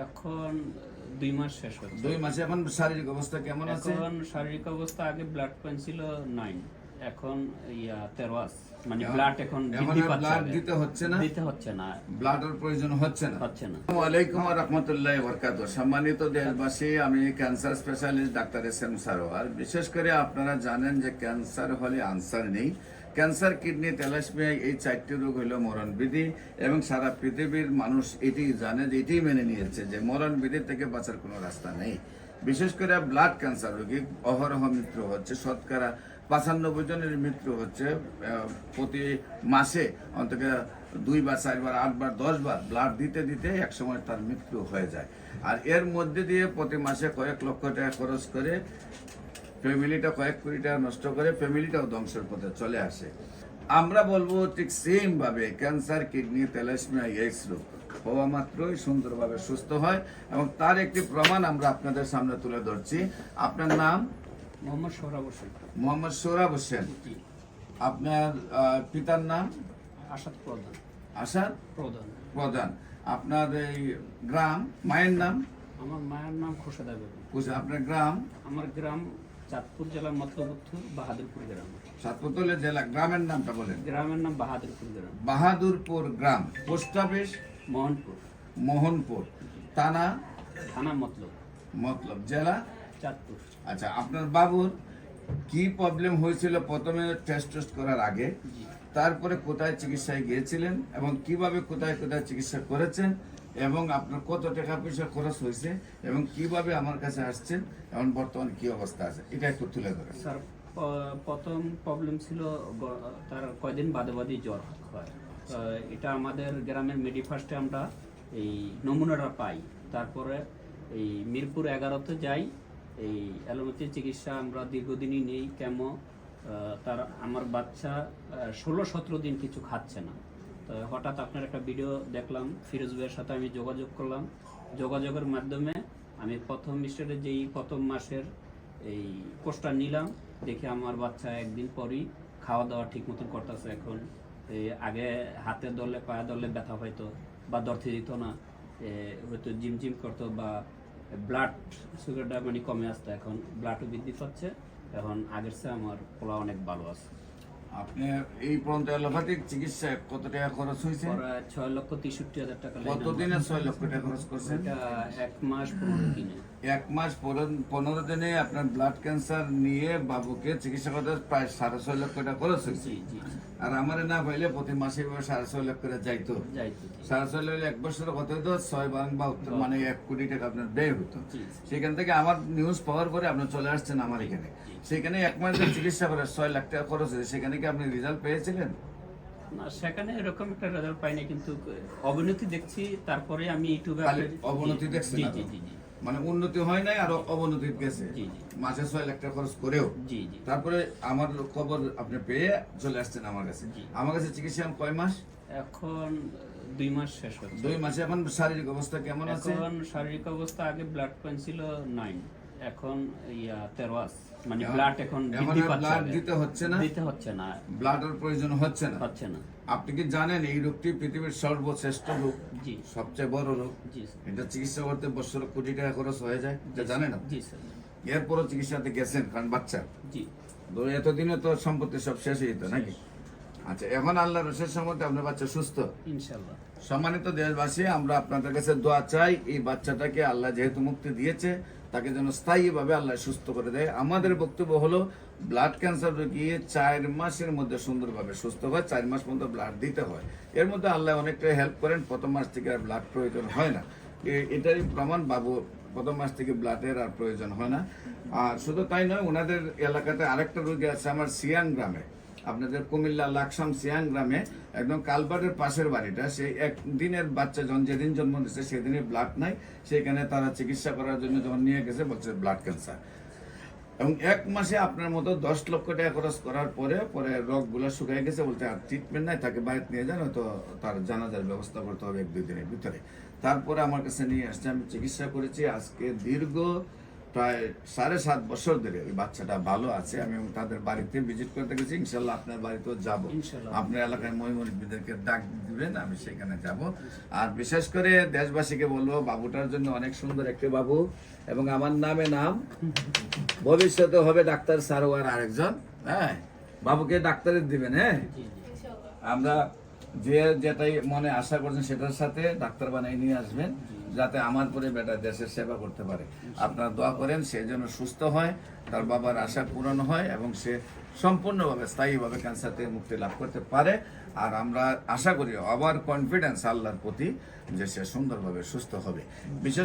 এখন 2 মাস শেষ হচ্ছে। 2 মাসে এখন শারীরিক অবস্থা কেমন আছে? এখন শারীরিক অবস্থা আগে ব্লাড পয়েন্ট ছিল 9, এখন 13 আছে। মানে ব্লাড এখন বৃদ্ধি পাচ্ছে, ব্লাড দিতে হচ্ছে না, ব্লাডের প্রয়োজন হচ্ছে না। আসসালামু আলাইকুম ওয়া রাহমাতুল্লাহি ওয়া বারাকাতুহু। সম্মানিত দেশবাসী, আমি cancer specialist doctor SM Sarwar. বিশেষ করে আপনারা জানেন যে ক্যান্সার হলে আনসার নেই। ক্যান্সার, কিডনি, থ্যালাসেমিয়া, এই 4টি রোগ হলো মরণবিধি এবং সারা পৃথিবীর মানুষ এটি জানে, যে এটি মেনে নিয়েছে যে মরণবিধি থেকে বাঁচার কোনো রাস্তা নেই। বিশেষ করে ব্লাড ক্যান্সার রোগী অহরহ মৃত্যু হচ্ছে, শতকরা 95 জনের মৃত্যু হচ্ছে প্রতি মাসে। অন্তত 2 বার, 4 বার, 8 বার, 10 বার ব্লাড দিতে দিতে একসময় তার মৃত্যু হয়ে যায়। আর এর মধ্যে দিয়ে প্রতি মাসে কয়েক লক্ষ টাকা খরচ করে ফ্যামিলিটা, কয়েক কোটি টাকা নষ্ট করে ফ্যামিলিটাও ধ্বংসের পথে চলে আসে। আমরা বলবো ঠিক সেম ভাবে ক্যান্সার, কিডনি, থ্যালাসেমিয়া, এইডস রোগ হওয়া মাত্রই সুন্দরভাবে সুস্থ হয় এবং তার একটি প্রমাণ আমরা আপনাদের সামনে তুলে ধরছি। আপনার নাম? মোহাম্মদ সোহরাব হোসেন। মোহাম্মদ সোহরাব হোসেন। আপনার পিতার নাম? আসাদ প্রধান। আসাদ প্রধান। প্রধান। আপনার এই গ্রাম, মায়ের নাম? আমার মায়ের নাম খোরশেদা বেগম। আপনার গ্রাম? আমার গ্রাম চাঁদপুর জেলার মতলবুত্থুর বাহাদুরপুর গ্রাম। চাঁদপুর জেলা। গ্রামের নামটা বলেন। গ্রামের নাম বাহাদুরপুর গ্রাম। বাহাদুরপুর গ্রাম। Post office? মোহনপুর। মোহনপুর। থানা? থানা মতলব। জেলা? চাঁদপুর। আচ্ছা, আপনার বাবুর কি প্রবলেম হয়েছিল প্রথমে টেস্ট করার আগে? তারপরে কোথায় চিকিৎসায় গিয়েছিলেন এবং কিভাবে কোথায় কোথায় চিকিৎসা করেছেন এবং আপনার কত টাকা পয়সা খরচ হয়েছে এবং কিভাবে আমার কাছে আসছেন এবং বর্তমানে কি অবস্থা আছে, এটা একটু তুলে ধরেন। স্যার, প্রথম প্রবলেম ছিল তার কয়দিন বাদে জ্বর হয়। এটা আমাদের গ্রামের মেডিফার্স্টে আমরা এই নমুনাটা পাই। তারপরে এই মিরপুর 11-তে যাই, এই অ্যালোপ্যাথি চিকিৎসা আমরা দীর্ঘদিনই নেই। কেমো তার আমার বাচ্চা 16-17 দিন কিছু খাচ্ছে না। তো হঠাৎ আপনার একটা ভিডিও দেখলাম, ফিরোজ ভাইয়ের সাথে আমি যোগাযোগ করলাম। যোগাযোগের মাধ্যমে আমি প্রথম স্টেজে যেই প্রথম মাসের এই কোর্সটা নিলাম, দেখে আমার বাচ্চা একদিন পরই খাওয়া দাওয়া ঠিক মতন করতেছে। এখন আগে হাতে ধরলে, পায়ে ধরলে ব্যথা হয়তো বা ধরতে দিত না, হয়তো জিম করতো বা ব্লাড সুগারটা মানে কমে আসতো। এখন ব্লাডও বৃদ্ধি পাচ্ছে, এখন আগের চেয়ে আমার পোলা অনেক ভালো আছে। আপনি এই পর্যন্ত অ্যালোপ্যাথিক চিকিৎসায় কত টাকা খরচ হয়েছে? 6,63,000 টাকা। কতদিনে 6 লক্ষ টাকা খরচ করছেন? 1 মাস 15 দিনে। 1 মাস 15 দিনে আপনার ব্লাড ক্যান্সার নিয়ে বাবুকে চিকিৎসা করতে প্রায় 6.5 লক্ষ টাকা খরচ হয়েছে। আর আমার না পাইলে প্রতি মাসে 6.5 লক্ষ করে যাইতো। 6.5 লক্ষ 1 বছর কত হতো? 6 মানে 1 কোটি টাকা আপনার ব্যয় হতো। সেখান থেকে আমার নিউজ পাওয়ার পরে আপনি চলে আসছেন আমার এখানে। সেখানে 1 মাসের চিকিৎসা করে 6 লাখ টাকা খরচ হয়েছে। সেখানে কি আপনি রেজাল্ট পেয়েছিলেন? না, সেখানে এরকম একটা রেজাল্ট পাইনি, কিন্তু অবনতি দেখছি। তারপরে আমি ইউটিউবে অবনতি দেখছেন? মানে উন্নতি হয় নাই, আরো অবনতি গেছে। মাসে 6 লাখ টাকা খরচ করেও। তারপরে আমার খবর আপনি পেয়ে চলে আসছেন আমার কাছে। আমার কাছে চিকিৎসা কয় মাস? এখন 2 মাস শেষ হচ্ছে। 2 মাসে এখন শারীরিক অবস্থা কেমন আছে? এখন শারীরিক অবস্থা আগে ব্লাড পয়েন্ট ছিল 9, এখন 13 আছে। মানে ব্লাড এখন বৃদ্ধি পাচ্ছে, ব্লাড দিতে হচ্ছে না, ব্লাডের প্রয়োজন হচ্ছে না। আপনি কি জানেন এই রোগটি পৃথিবীর সর্বশ্রেষ্ঠ রোগ? জি। সবচেয়ে বড় রোগ। এটা চিকিৎসা করতে বছরে কোটি টাকা খরচ হয়ে যায়, এটা জানেন? জি স্যার। এরপরও চিকিৎসাতে গেছেন কারণ বাচ্চা। জি। তো এতদিনে তো সম্পত্তি সব শেষ হয়ে যেত নাকি? আচ্ছা, এখন আল্লাহর রসের সম্মতে আপনার বাচ্চা সুস্থ ইনশাআল্লাহ। সম্মানিত দেশবাসী, আমরা আপনাদের কাছে দোয়া চাই এই বাচ্চাটাকে আল্লাহ যেহেতু মুক্তি দিয়েছে, তাকে যেন স্থায়ীভাবে আল্লাহ সুস্থ করে দেয়। আমাদের বক্তব্য হলো ব্লাড ক্যান্সার রোগী 4 মাসের মধ্যে সুন্দরভাবে সুস্থ হয়। 4 মাস পর্যন্ত ব্লাড দিতে হয়। এর মধ্যে আল্লাহ অনেকটাই হেল্প করেন। প্রথম মাস থেকে আর ব্লাড প্রয়োজন হয় না। এটারই প্রমাণ বাবু প্রথম মাস থেকে ব্লাডের আর প্রয়োজন হয় না। আর শুধু তাই নয়, ওনাদের এলাকাতে আরেকটা রোগী আছে আমার সিয়াং গ্রামে, আপনাদের কুমিল্লা লাকসাম সিয়াং গ্রামে, একদম কালবারের পাশের বাড়িটা। সেই একদিনের বাচ্চা যেদিন জন্ম নিচ্ছে সেদিনে ব্লাড নাই। সেখানে তারা চিকিৎসা করার জন্য যখন নিয়ে গেছে বলছে ব্লাড ক্যান্সার। এবং 1 মাসে আপনার মতো 10 লক্ষ টাকা খরচ করার পরে রোগগুলো শুকিয়ে গেছে, বলতে আর ট্রিটমেন্ট নাই, তাকে বাইরে নিয়ে যান, হয়তো তার জানাজার ব্যবস্থা করতে হবে 1-2 দিনের ভিতরে। তারপরে আমার কাছে নিয়ে আসছে, আমি চিকিৎসা করেছি। আজকে দীর্ঘ প্রায় 7.5 বছর ধরে ওই বাচ্চাটা ভালো আছে। আমি তাদের বাড়িতে ভিজিট করতে গেছি, ইনশাল্লাহ আপনার বাড়িতেও যাব। ইনশাল্লাহ। আপনার এলাকায় মহিমুরব্বীদেরকে ডাক দিবেন, আমি সেখানে যাব। আর বিশেষ করে দেশবাসীকে বলবো, বাবুটার জন্য অনেক সুন্দর একটি বাবু, এবং আমার নামে নাম, ভবিষ্যতে হবে ডাক্তার সারোয়ার আরেকজন। হ্যাঁ, বাবুকে ডাক্তারের দিবেন। হ্যাঁ, আমরা যে যেটাই মনে আশা করছেন সেটার সাথে ডাক্তার বানাই নিয়ে আসবেন, যাতে আমার পরে বেটা দেশের সেবা করতে পারে। আপনারা দোয়া করেন সে যেন সুস্থ হয়, তার বাবার আশা পূরণ হয়, এবং সে সম্পূর্ণভাবে স্থায়ীভাবে ক্যান্সার থেকে মুক্তি লাভ করতে পারে। আর আমরা আশা করি, আবার কনফিডেন্স আল্লাহর প্রতি, যে সে সুন্দরভাবে সুস্থ হবে। বিশেষ